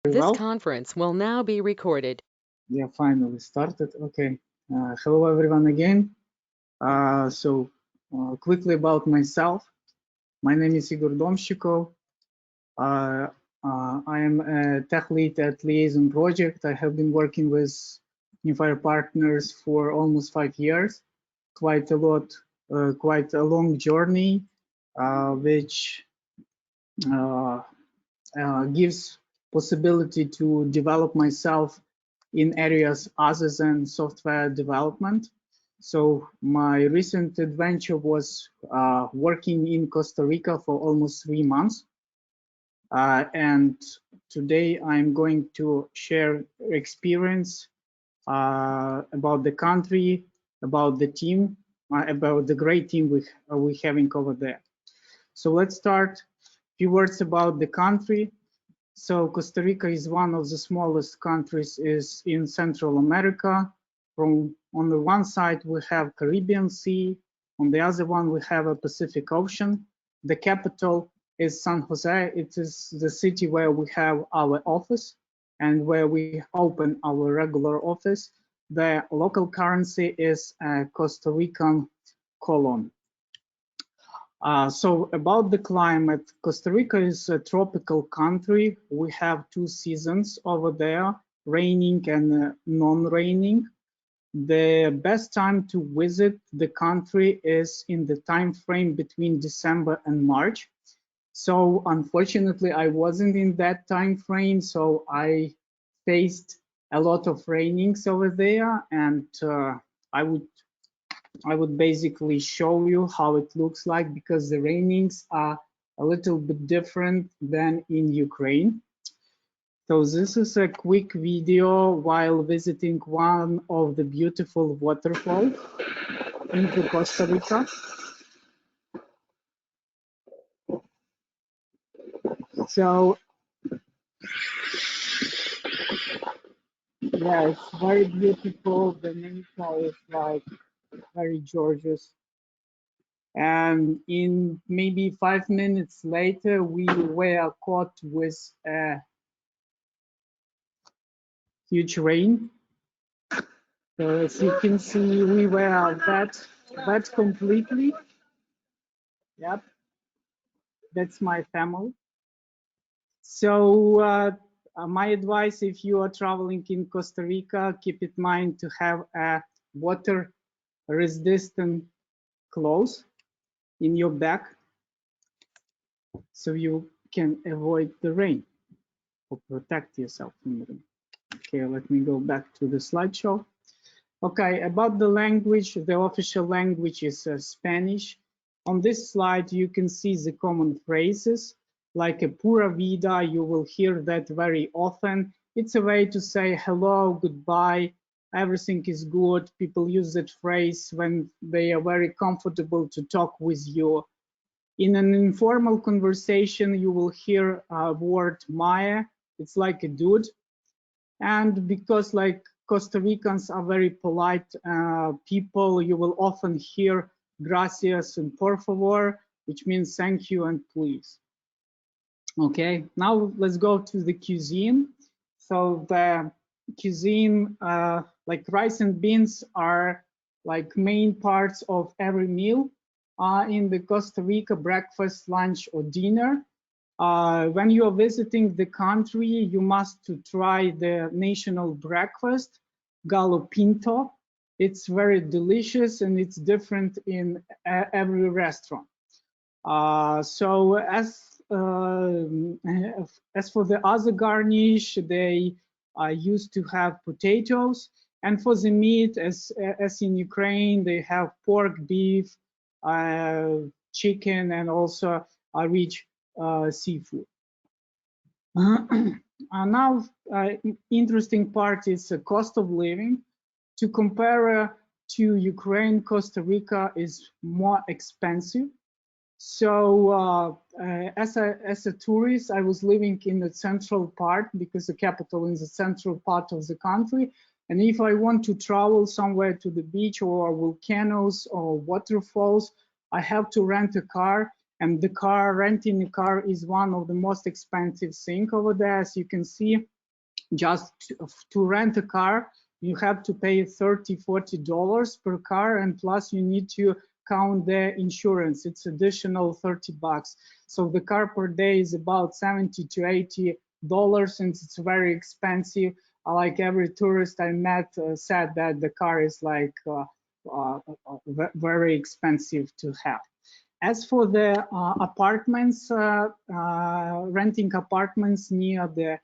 This well. conference will now be recorded. Yeah, finally started. Okay. Hello, everyone again. Quickly about myself. My name is Igor. Uh, I am a tech lead at Liaison Project. I have been working with Newfire partners for almost 5 years. Quite a long journey, which gives possibility to develop myself in areas other than software development. So my recent adventure was working in Costa Rica for almost 3 months. And today I'm going to share experience about the country, about the team, about the great team we having over there. So let's start. A few words about the country. So Costa Rica is one of the smallest countries is in Central America. From on the one side we have Caribbean Sea, on the other one we have a Pacific Ocean. The capital is San Jose. It is the city where we have our office and where we open our regular office. The local currency is Costa Rican colon. So about the climate, Costa Rica is a tropical country. We have 2 seasons over there, raining and non-raining. The best time to visit the country is in the time frame between December and March. So unfortunately, I wasn't in that time frame, so I faced a lot of rainings over there, and I would basically show you how it looks like because the rainings are a little bit different than in Ukraine. So this is a quick video while visiting one of the beautiful waterfalls into Costa Rica. So yeah, it's very beautiful. The nature is like very gorgeous. And in maybe 5 minutes later, we were caught with a huge rain. So as you can see, we were wet completely. Yep, that's my family. So my advice, if you are traveling in Costa Rica, keep in mind to have a water resistant clothes in your bag so you can avoid the rain or protect yourself from the rain. Okay, let me go back to the slideshow. Okay, about the language, the official language is Spanish. On this slide, you can see the common phrases like a pura vida. You will hear that very often. It's a way to say hello, goodbye, everything is good. People use that phrase when they are very comfortable to talk with you. In an informal conversation, you will hear a word Maya. It's like a dude. And because like Costa Ricans are very polite people, you will often hear gracias and por favor, which means thank you and please. Okay, now let's go to the cuisine. So the cuisine, like rice and beans are like main parts of every meal in the Costa Rica breakfast, lunch, or dinner. When you are visiting the country, you must to try the national breakfast, gallo pinto. It's very delicious and it's different in every restaurant. So as for the other garnish, they used to have potatoes, and for the meat, as in Ukraine, they have pork, beef, chicken, and also rich seafood. Now, interesting part is the cost of living. To compare to Ukraine, Costa Rica is more expensive. So as a tourist, I was living in the central part because the capital is the central part of the country. And if I want to travel somewhere to the beach or volcanoes or waterfalls, I have to rent a car. And the renting a car is one of the most expensive thing over there. As you can see, just to rent a car, you have to pay $30–40 per car, and plus you need to count the insurance. It's additional $30. So the car per day is about $70–80, and it's very expensive. Like every tourist I met said that the car is like very expensive to have. As for the apartments, renting apartments near the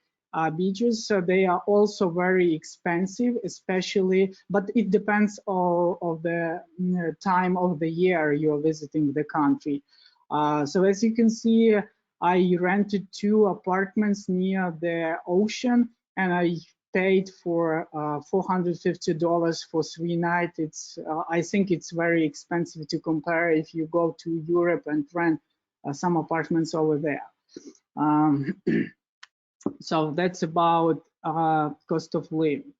beaches, so they are also very expensive, especially, but it depends on the time of the year you're visiting the country. So as you can see, I rented 2 apartments near the ocean, and I paid for $450 for 3 nights. It's I think it's very expensive to compare if you go to Europe and rent some apartments over there. So that's about cost of living.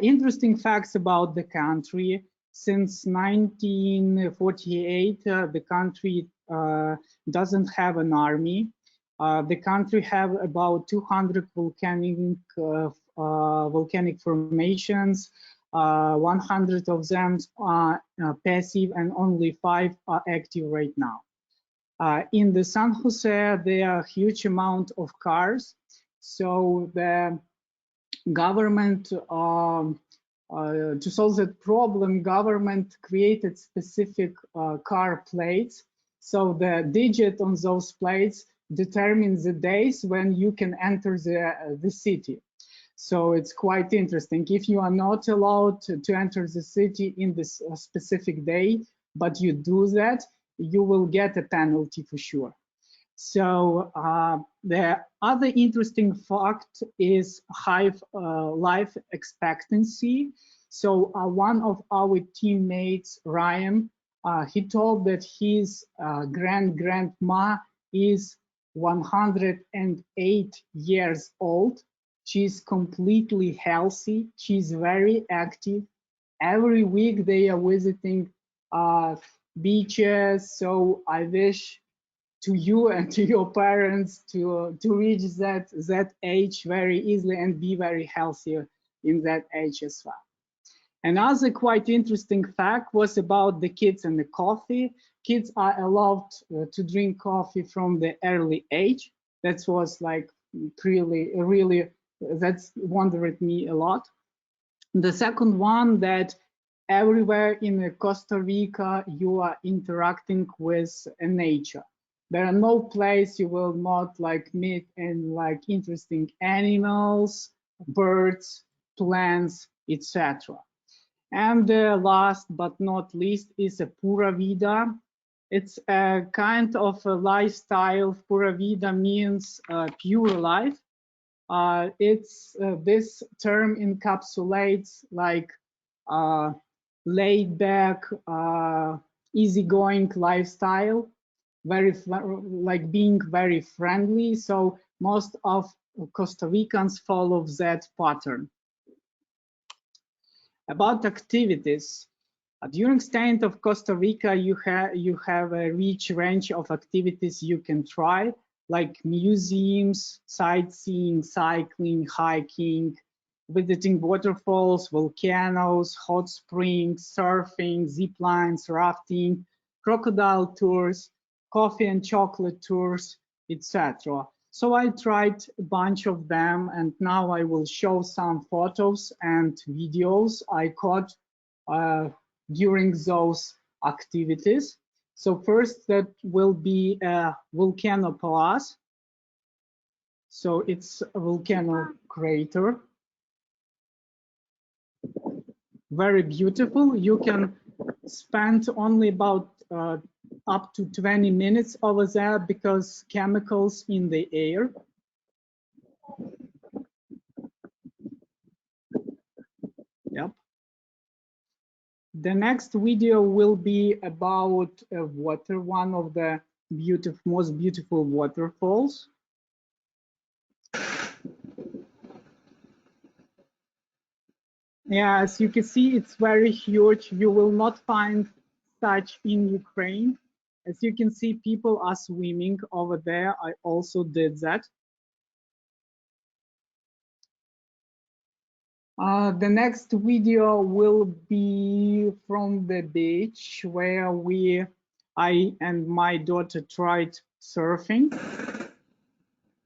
Interesting facts about the country. Since 1948, the country doesn't have an army. The country have about 200 volcanic formations. 100 of them are passive, and only 5 are active right now. In the San Jose, there are a huge amount of cars. So the government, to solve that problem, government created specific car plates. So the digit on those plates determines the days when you can enter the city. So it's quite interesting. If you are not allowed to enter the city in this specific day, but you do that, you will get a penalty for sure. So the other interesting fact is high life expectancy. So one of our teammates, Ryan, he told that his grandma is 108 years old. She's completely healthy. She's very active. Every week they are visiting beaches. So I wish to you and to your parents to reach that age very easily and be very healthy in that age as well. Another quite interesting fact was about the kids and the coffee. Kids are allowed to drink coffee from the early age. That was like really that's wondered me a lot. The second one, that everywhere in Costa Rica you are interacting with nature. There are no place you will not like meet and like interesting animals, birds, plants, etc. And the last but not least is a pura vida. It's a kind of a lifestyle. Pura vida means pure life. This term encapsulates like laid back, easygoing lifestyle, like being very friendly. So most of Costa Ricans follow that pattern. About activities, during staying of Costa Rica, you have a rich range of activities you can try, like museums, sightseeing, cycling, hiking, visiting waterfalls, volcanoes, hot springs, surfing, zip lines, rafting, crocodile tours, coffee and chocolate tours, etc. So I tried a bunch of them, and now I will show some photos and videos I caught during those activities. So first, that will be a volcano palace. So it's a volcano crater. Very beautiful. You can spend only about up to 20 minutes over there because chemicals in the air. Yep. The next video will be about water, one of the most beautiful waterfalls. Yeah, as you can see, it's very huge. You will not find such in Ukraine. As you can see, people are swimming over there. I also did that. The next video will be from the beach where I and my daughter tried surfing.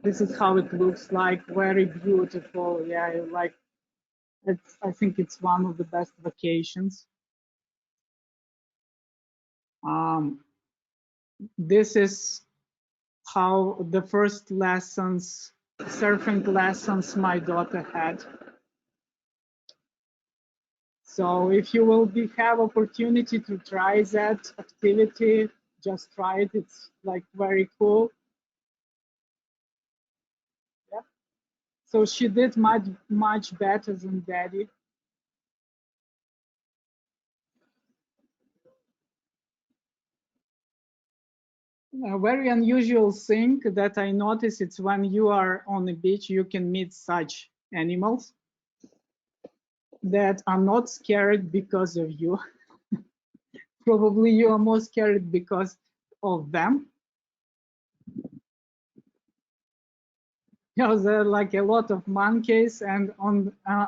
This is how it looks like, very beautiful. Yeah, like I think it's one of the best vacations. This is how the first lessons, surfing lessons my daughter had. So if you will have opportunity to try that activity, just try it. It's like very cool. Yeah. So she did much better than Daddy. A very unusual thing that I noticed, it's when you are on the beach, you can meet such animals that are not scared because of you. Probably you are more scared because of them. Yeah, there are like a lot of monkeys, and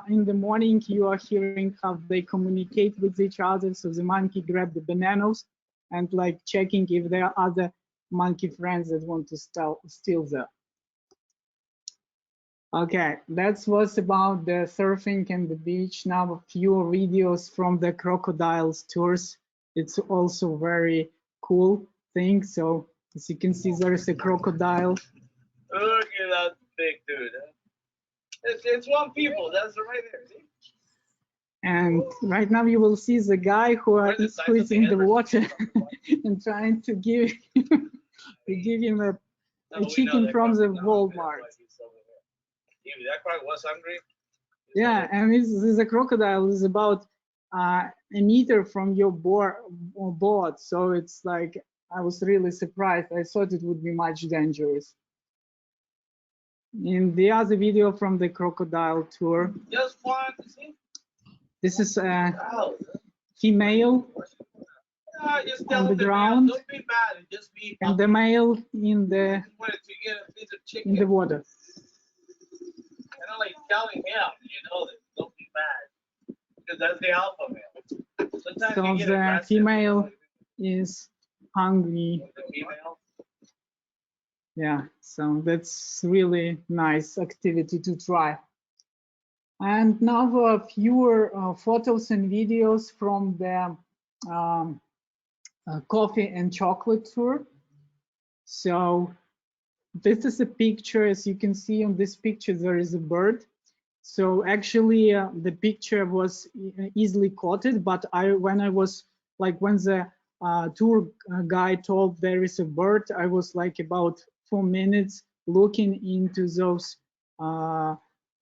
in the morning you are hearing how they communicate with each other. So the monkey grab the bananas and like checking if there are other monkey friends that want to steal them. Okay, that was about the surfing and the beach. Now a few videos from the crocodiles tours. It's also very cool thing. So as you can see, there is a crocodile. Look at that big dude. It's one people. That's right there. See? And right now you will see the guy who is in the water and trying to give him a chicken from the Walmart. That crocodile was hungry. Yeah, and this a crocodile is about a meter from your board, so it's like I was really surprised. I thought it would be much dangerous. In the other video from the crocodile tour, just one. See? This is a female on the ground, don't be bad, just be and the male in the water. Kind of like telling him, that don't be bad, because that's the alpha male. Sometimes so the female is hungry. The female. Yeah, so that's really nice activity to try. And now a few photos and videos from the coffee and chocolate tour. So this is a picture. As you can see on this picture, there is a bird. So actually the picture was easily caught, but when the tour guide told there is a bird, I was like about 4 minutes looking into those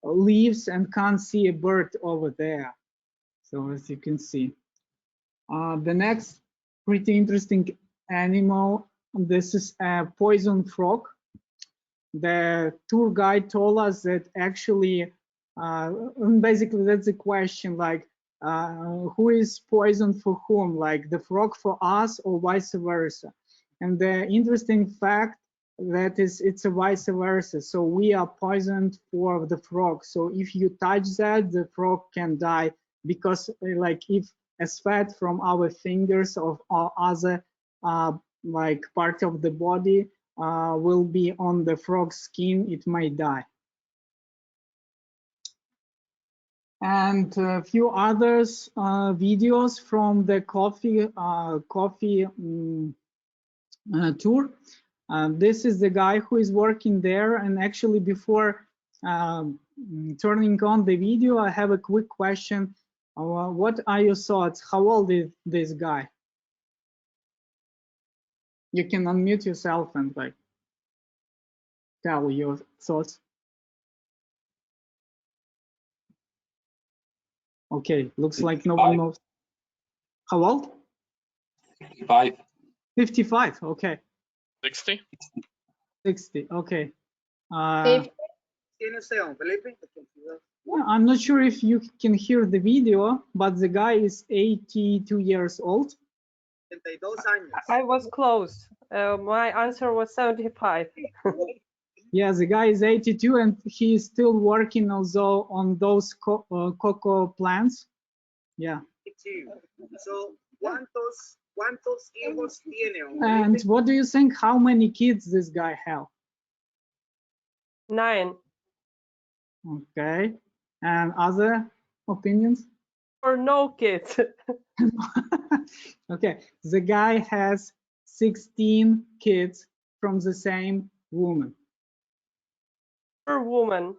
leaves and can't see a bird over there. So as you can see, the next pretty interesting animal, this is a poison frog. The tour guide told us that actually, basically that's the question, like who is poison for whom, like the frog for us or vice versa. And the interesting fact that it's a vice versa. So we are poisoned for the frog. So if you touch that, the frog can die, because like if a sweat from our fingers or other like part of the body will be on the frog's skin, it might die. And a few others videos from the coffee tour. This is the guy who is working there, and actually before turning on the video, I have a quick question. What are your thoughts? How old is this guy? You can unmute yourself and like tell your thoughts. Okay, looks like no one knows. How old? 55. 55, okay. 60? 60, okay. Well, I'm not sure if you can hear the video, but the guy is 82 years old. I was close. My answer was 75. Yeah, the guy is 82 and he is still working also on those cocoa plants. Yeah. And what do you think? How many kids this guy have? 9. Okay. And other opinions? Or no kids. Okay. The guy has 16 kids from the same woman. Poor woman.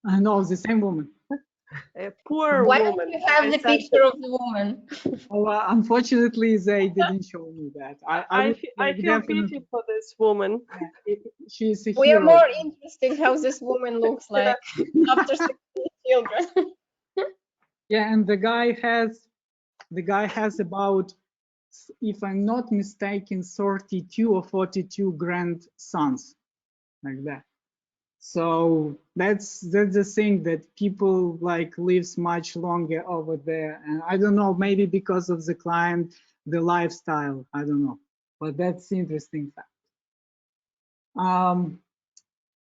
No, the same woman. A poor Why woman. don't you have the picture of the woman? Oh, unfortunately, they didn't show me that. I feel pity for this woman. She's a We are hero. more interested how this woman looks like after 16 children. Yeah, and the guy has about, if I'm not mistaken, 32 or 42 grandsons, like that. So that's the thing, that people like lives much longer over there. And I don't know, maybe because of the client, the lifestyle, I don't know, but that's interesting fact.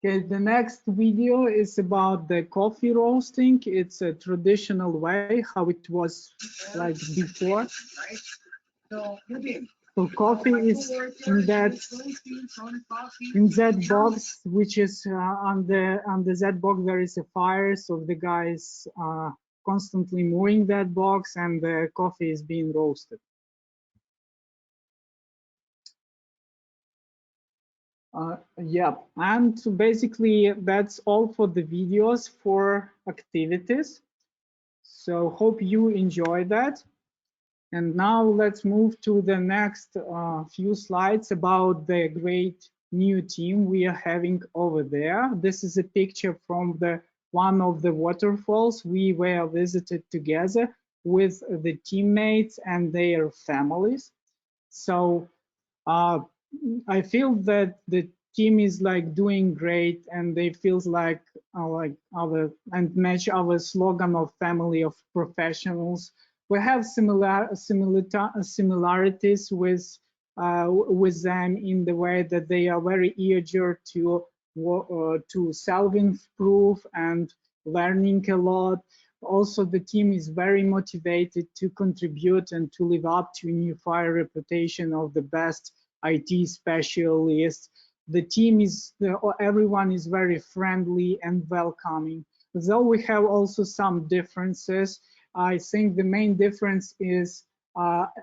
Okay, the next video is about the coffee roasting. It's a traditional way, how it was like before. So coffee is in that box, which is on that box there is a fire. So the guys constantly moving that box, and the coffee is being roasted. Yeah, and basically that's all for the videos for activities. So hope you enjoy that. And now let's move to the next few slides about the great new team we are having over there. This is a picture from one of the waterfalls we were visited together with the teammates and their families. So I feel that the team is like doing great, and they feels like our and match our slogan of family of professionals. We have similarities with them in the way that they are very eager to self-improve and learning a lot. Also, the team is very motivated to contribute and to live up to Newfire reputation of the best IT specialists. The team is, everyone is very friendly and welcoming. Though we have also some differences, I think the main difference is our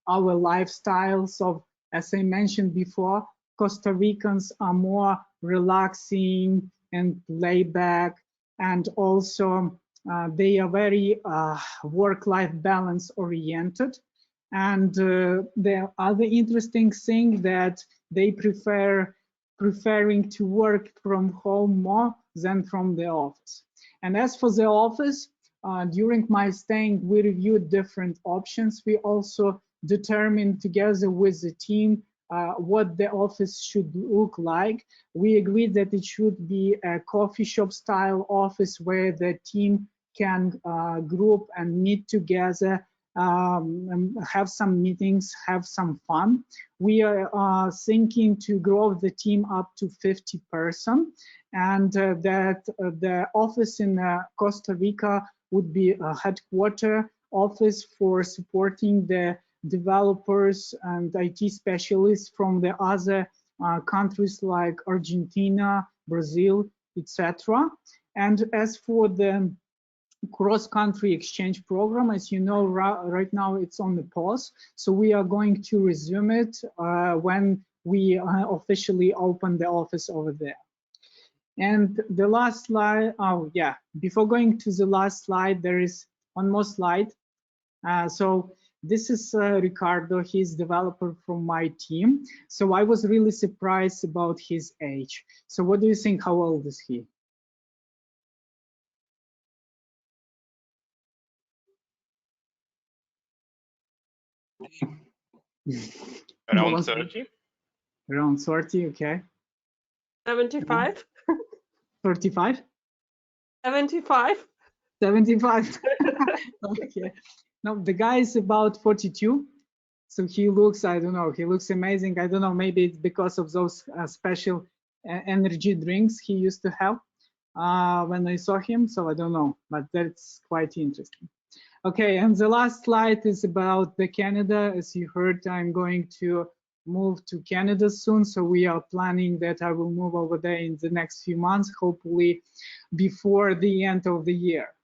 lifestyles of, as I mentioned before, Costa Ricans are more relaxing and laid back, and also they are very work-life balance oriented. And the other interesting thing that they preferring to work from home more than from the office. And as for the office, during my staying, we reviewed different options. We also determined together with the team what the office should look like. We agreed that it should be a coffee shop style office where the team can group and meet together, have some meetings, have some fun. We are thinking to grow the team up to 50 person, and that the office in Costa Rica would be a headquarter office for supporting the developers and IT specialists from the other countries like Argentina, Brazil, etc. And as for the cross-country exchange program, as you know, right now it's on the pause. So we are going to resume it when we officially open the office over there. And the last slide, oh yeah, before going to the last slide, there is one more slide. So this is Ricardo, he's developer from my team. So I was really surprised about his age. So what do you think, how old is he? Around 30. Around 30, okay. 75? 35? 75? 75. Okay. No, the guy is about 42. So he looks, I don't know, he looks amazing. I don't know, maybe it's because of those special energy drinks he used to have when I saw him. So I don't know, but that's quite interesting. Okay, and the last slide is about the Canada. As you heard, I'm going to move to Canada soon. So we are planning that I will move over there in the next few months, hopefully before the end of the year.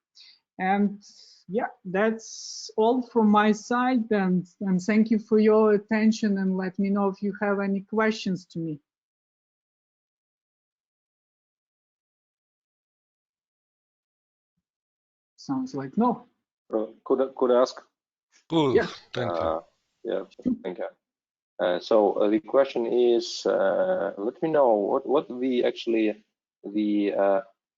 And yeah, that's all from my side. And thank you for your attention, and let me know if you have any questions to me. Sounds like no. Could I ask? Cool. Yeah. Thank you. Yeah, thank you. So the question is, let me know what the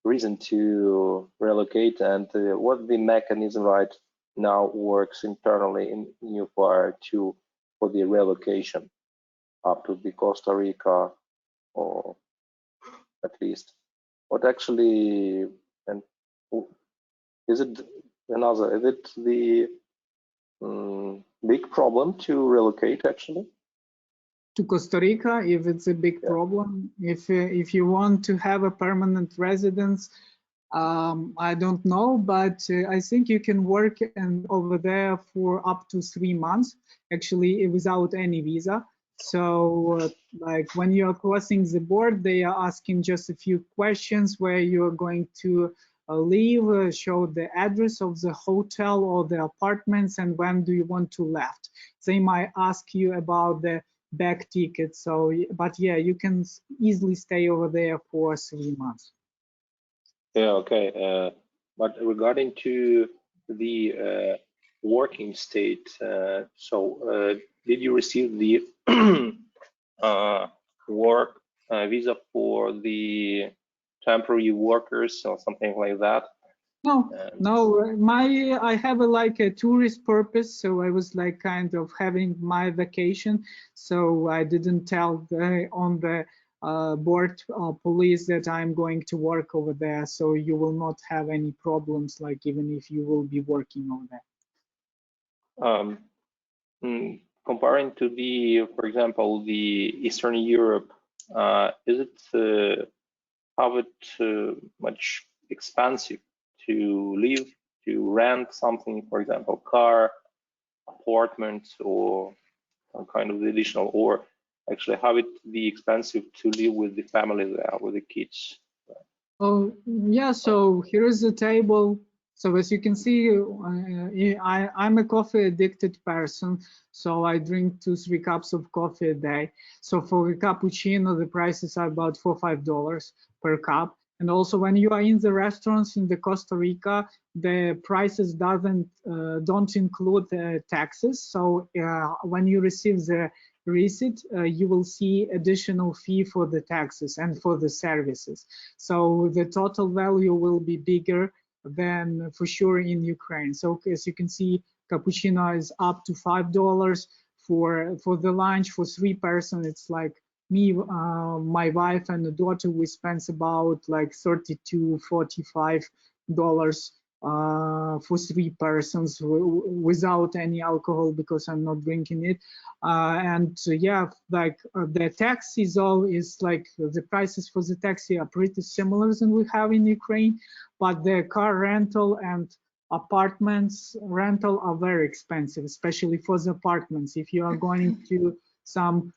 reason to relocate, and what the mechanism right now works internally in Newfire for the relocation up to the Costa Rica, or at least what actually, and is it the big problem to relocate actually? To Costa Rica, if it's a big problem, if you want to have a permanent residence, I don't know, but I think you can work over there for up to 3 months, actually, without any visa. So like when you are crossing the border, they are asking just a few questions where you're going to live, show the address of the hotel or the apartments, and when do you want to left. They might ask you about the back ticket. So, but yeah, you can easily stay over there for 3 months. Yeah, okay. But regarding to the working state, did you receive the work visa for the temporary workers or something like that? No, I have like a tourist purpose, so I was like kind of having my vacation, so I didn't tell on the board police that I'm going to work over there, so you will not have any problems, like even if you will be working over there. Comparing to the, for example, the Eastern Europe, is it how it much expensive to live, to rent something, for example, car, apartment, or some kind of additional, or actually have it be expensive to live with the family there, with the kids? Oh, yeah, so here is the table. So as you can see, I'm a coffee addicted person, so I drink 2-3 cups of coffee a day. So for a cappuccino, the prices are about $4 or $5 per cup. And also when you are in the restaurants in the Costa Rica, the prices don't include taxes. So when you receive the receipt, you will see additional fee for the taxes and for the services. So the total value will be bigger than for sure in Ukraine. So as you can see, cappuccino is up to $5 for the lunch. For 3 persons, it's like me, my wife, and the daughter. We spend about like $32, $45 for 3 persons without any alcohol, because I'm not drinking it. Yeah, like the taxis is like the prices for the taxi are pretty similar than we have in Ukraine, but the car rental and apartments rental are very expensive, especially for the apartments. If you are going to some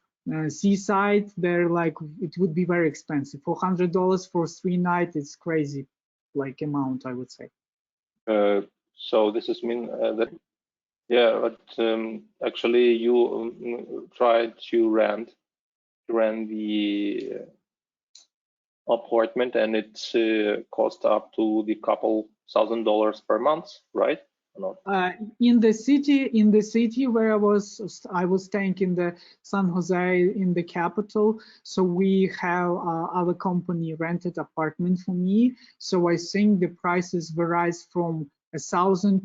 seaside, they're like, it would be very expensive. $400 for 3 nights, it's crazy like amount, I would say. So this is mean that, yeah, but actually you tried to rent the apartment, and it's cost up to the couple $1,000 per month, right? In the city where I was staying in the San Jose, in the capital. So we have our company rented apartment for me. So I think the prices varies from $1,000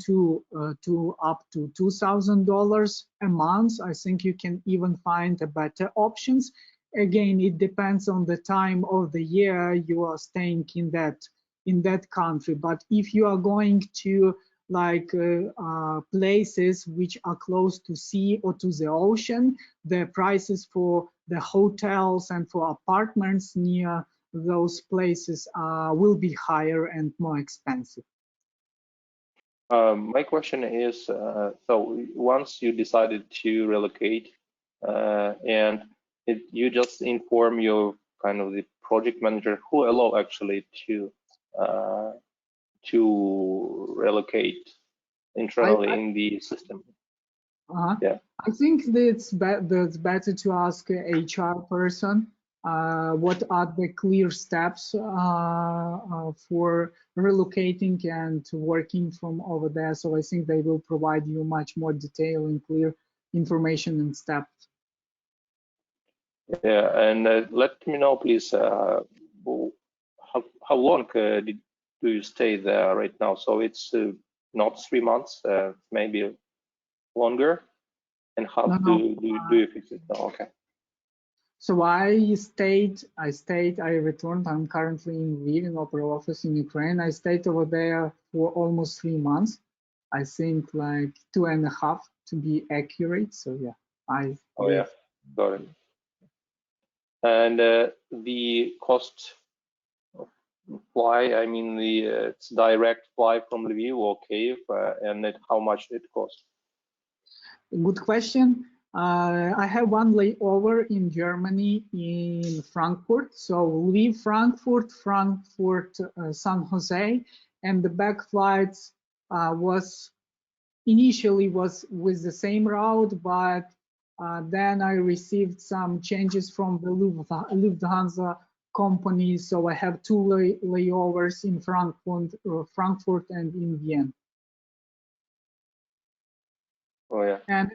to up to $2,000 a month. I think you can even find better options. Again, it depends on the time of the year you are staying in that country. But if you are going to like places which are close to sea or to the ocean, the prices for the hotels and for apartments near those places will be higher and more expensive. My question is, so once you decided to relocate and you just inform your kind of the project manager who allow actually to relocate internally in the system. Yeah. I think that's better to ask a HR person what are the clear steps for relocating and working from over there. So I think they will provide you much more detailed and clear information and steps. Yeah, and let me know, please, how long do you stay there right now? So it's not 3 months, maybe longer. And how do you fix it now? Okay. So I returned. I'm currently in Lviv, in Opera Office in Ukraine. I stayed over there for almost 3 months. I think like 2.5 to be accurate. So yeah, yeah, got it. And the cost of fly, I mean, it's direct fly from Lviv or Kyiv, and how much it costs? Good question. I have one layover in Germany in Frankfurt. So Lviv, Frankfurt, San Jose, and the back flights was initially with the same route, but then I received some changes from the Lufthansa company. So I have 2 layovers in Frankfurt and in Vienna. Oh yeah. And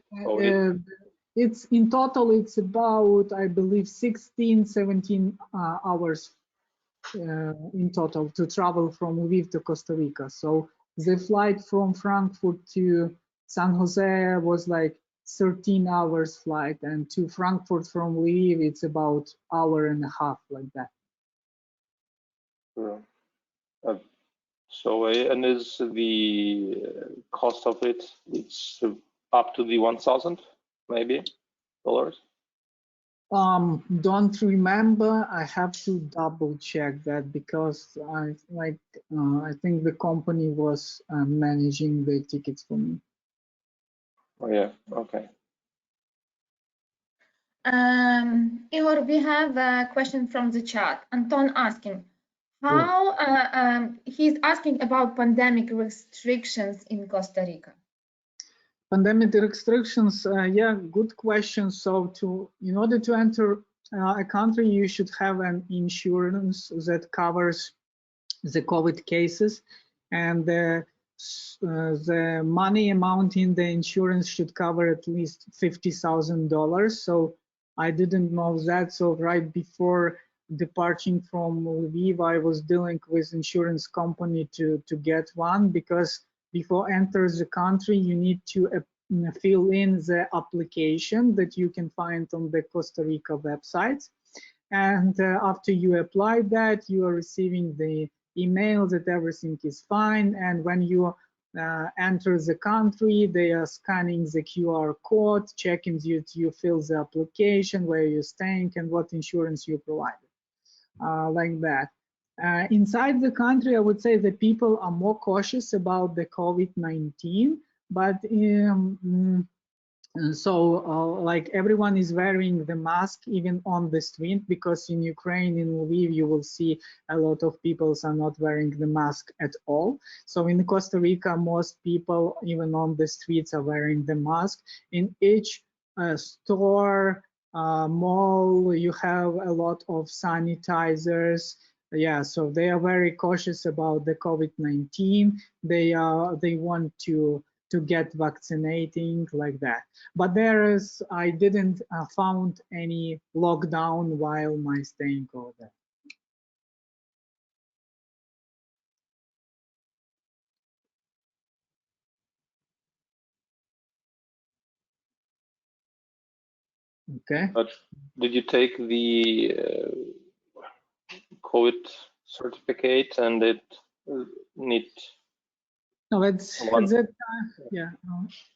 it's in total, it's about, I believe, 16, 17 hours in total to travel from Lviv to Costa Rica. So the flight from Frankfurt to San Jose was like 13 hours flight, and to Frankfurt from Lviv, it's about 1.5 hours, like that. So, and is the cost of it, it's up to the 1,000 maybe dollars? Don't remember. I have to double check that because I think the company was managing the tickets for me. Oh yeah, okay. Igor, we have a question from the chat. Anton asking, how he's asking about pandemic restrictions in Costa Rica. Pandemic restrictions, yeah, good question. So in order to enter a country, you should have an insurance that covers the COVID cases, and the money amount in the insurance should cover at least $50,000. So I didn't know that. So right before departing from Lviv, I was dealing with insurance company to get one, because before entering the country, you need to fill in the application that you can find on the Costa Rica website. And after you apply that, you are receiving the email that everything is fine. And when you enter the country, they are scanning the QR code, checking you fill the application, where you're staying, and what insurance you provided, like that. Inside the country, I would say that people are more cautious about the COVID-19, but like everyone is wearing the mask even on the street, because in Ukraine, in Lviv, you will see a lot of people are not wearing the mask at all. So in Costa Rica, most people even on the streets are wearing the mask. In each store, mall, you have a lot of sanitizers. Yeah, so they are very cautious about the COVID-19. They want to get vaccinating, like that. But I didn't found any lockdown while my staying over there. Okay. But did you take the COVID certificate and it need No, at that time, yeah.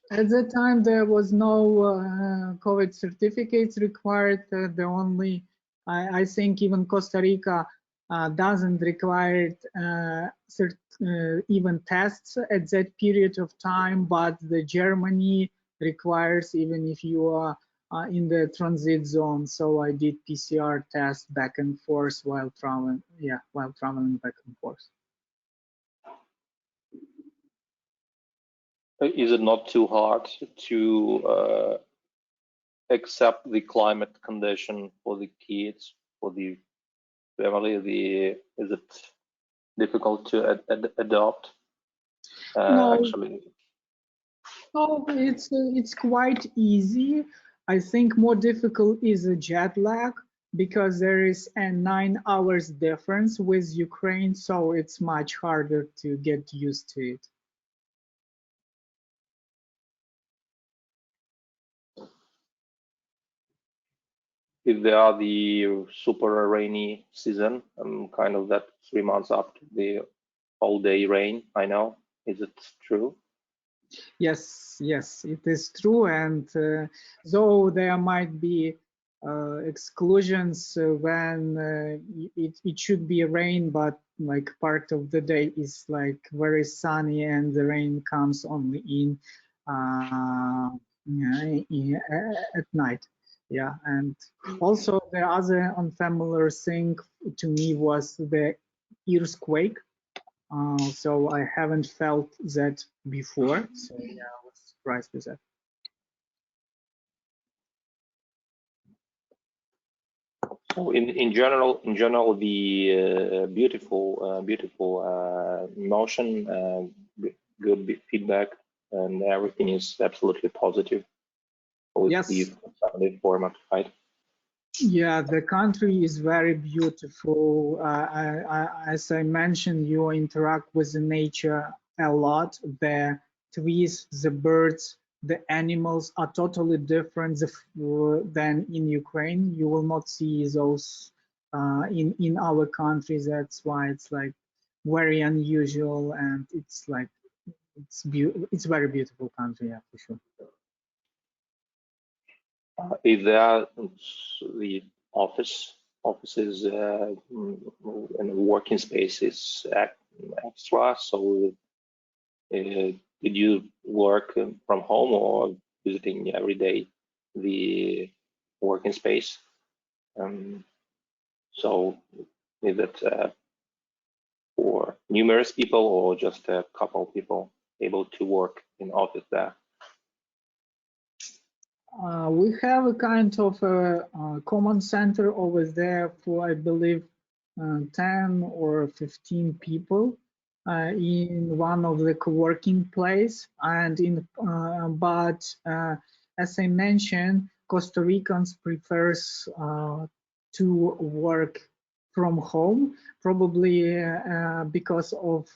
At that time, there was no COVID certificates required. The only, I think, even Costa Rica doesn't require even tests at that period of time, but the Germany requires even if you are in the transit zone. So I did PCR test back and forth while traveling. Yeah, while traveling back and forth. Is it not too hard to accept the climate condition for the kids, for the family? Is it difficult to adopt? No, Actually, no, it's quite easy. I think more difficult is a jet lag because there is a 9 hours difference with Ukraine, so it's much harder to get used to it. if they are the super rainy season, kind of that 3 months after the all day rain, I know. Is it true? Yes, it is true. And though there might be exclusions when it should be rain, but like part of the day is like very sunny and the rain comes only in at night. Yeah, and also the other unfamiliar thing to me was the earthquake. So I haven't felt that before. So yeah, I was surprised with that. So in general, the beautiful motion, good feedback, and everything is absolutely positive with Yes. the family format, right? Yeah, the country is very beautiful. As I mentioned, you interact with the nature a lot. The trees, the birds, the animals are totally different than in Ukraine. You will not see those in our country. That's why it's like very unusual, and it's like it's very beautiful country, yeah, for sure. If there are the offices and working spaces extra, so did you work from home or visiting every day the working space? So is it for numerous people or just a couple people able to work in office there? We have a kind of a common center over there for, I believe, 10 or 15 people in one of the co-working place. And as I mentioned, Costa Ricans prefers to work from home, probably because of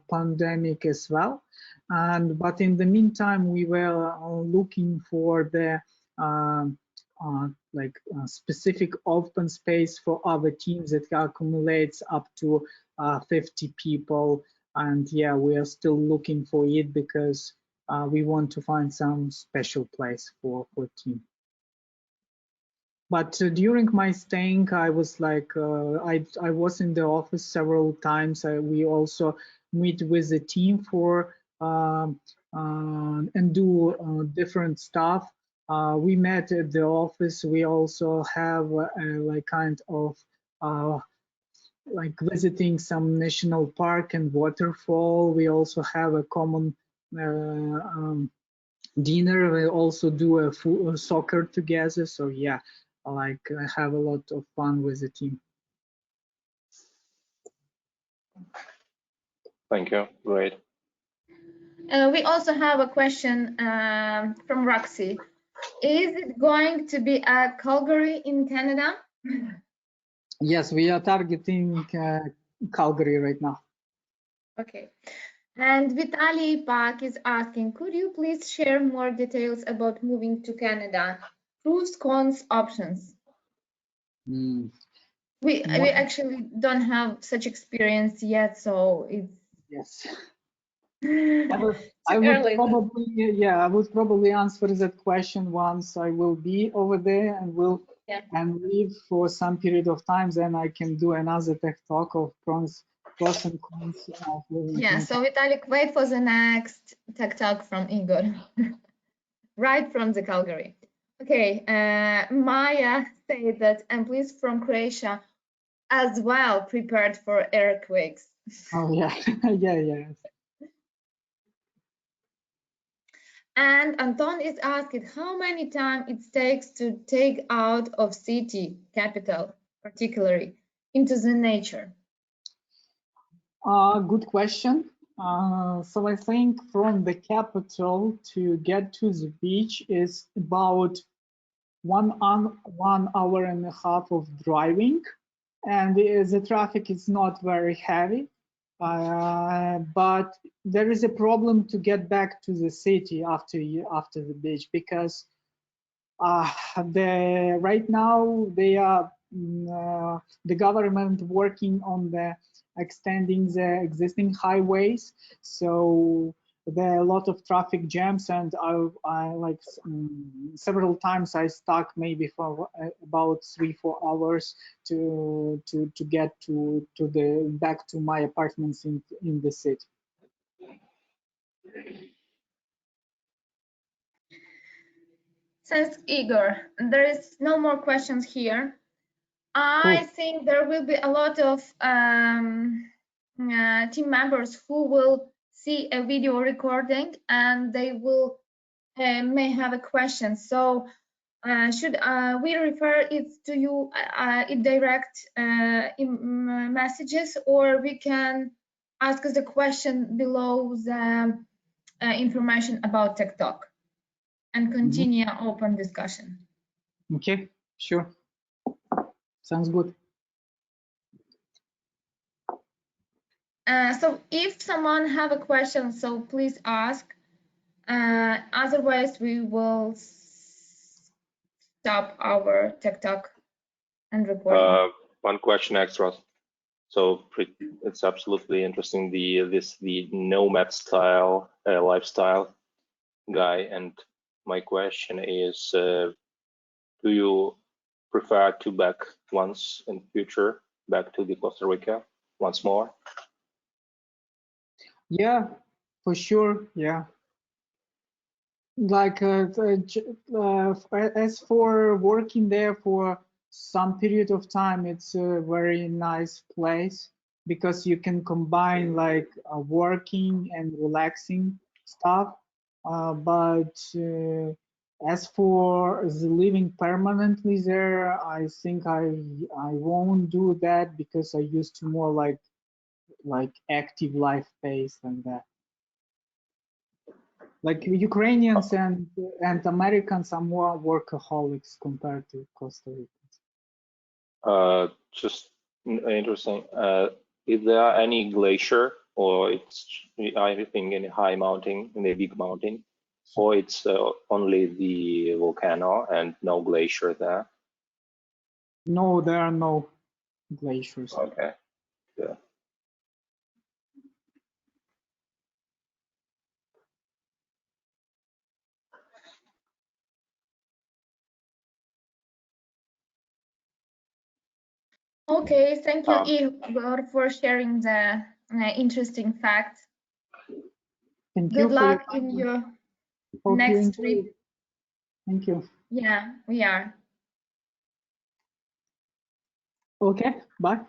pandemic as well. But in the meantime, we were looking for the specific open space for other teams that accumulates up to 50 people. And yeah, we are still looking for it because we want to find some special place for team. But during my staying, I was like, I was in the office several times. We also meet with the team for and do different stuff. We met at the office. We also have like kind of like visiting some national park and waterfall. We also have a common dinner. We also do a soccer together. So yeah, like I have a lot of fun with the team. Thank you. Great. We also have a question from Roxy. Is it going to be a Calgary in Canada? Yes, we are targeting Calgary right now. Okay. And Vitaly Pak is asking, could you please share more details about moving to Canada? Pros, cons, options. We actually don't have such experience yet, so it's... Yes. I would probably, yeah, I would probably answer that question once I will be over there and will and live for some period of time. Then I can do another tech talk of pros and cons of living. Yeah, so Vitalik, wait for the next tech talk from Igor, right from the Calgary. Okay, Maya said that employees from Croatia as well prepared for earthquakes. Oh yeah, yeah. And Anton is asking how many time it takes to take out of city capital, particularly into the nature. Good question. So I think from the capital to get to the beach is about 1 hour and a half of driving, and the traffic is not very heavy. But there is a problem to get back to the city after the beach, because right now they are the government working on the extending the existing highways, so there are a lot of traffic jams, and I like several times I stuck maybe for about 3-4 hours to get to the back to my apartments in the city. Thanks, Igor. There is no more questions here. I think there will be a lot of team members who will see a video recording and they will may have a question. So should we refer it to you in direct messages, or we can ask the question below the information about Tech Talk and continue open discussion? Okay, sure. Sounds good. So if someone have a question, so please ask. Otherwise, we will stop our Tech Talk and recording. One question extra. So it's absolutely interesting, the nomad style lifestyle guy. And my question is, do you prefer to back once in future back to the Costa Rica once more? Yeah, for sure. Yeah. Like as for working there for some period of time, it's a very nice place because you can combine like working and relaxing stuff. But as for the living permanently there, I think I won't do that, because I used to more like active life pace than that. Like Ukrainians and Americans are more workaholics compared to Costa Ricans. Just interesting. Is there any glacier, or it's everything in a high mountain, in a big mountain, or it's only the volcano and no glacier there? No, there are no glaciers. Okay. Yeah. Okay, thank you, Igor, for sharing the interesting facts. Good luck in your next trip. Thank you. Yeah, we are. Okay, bye.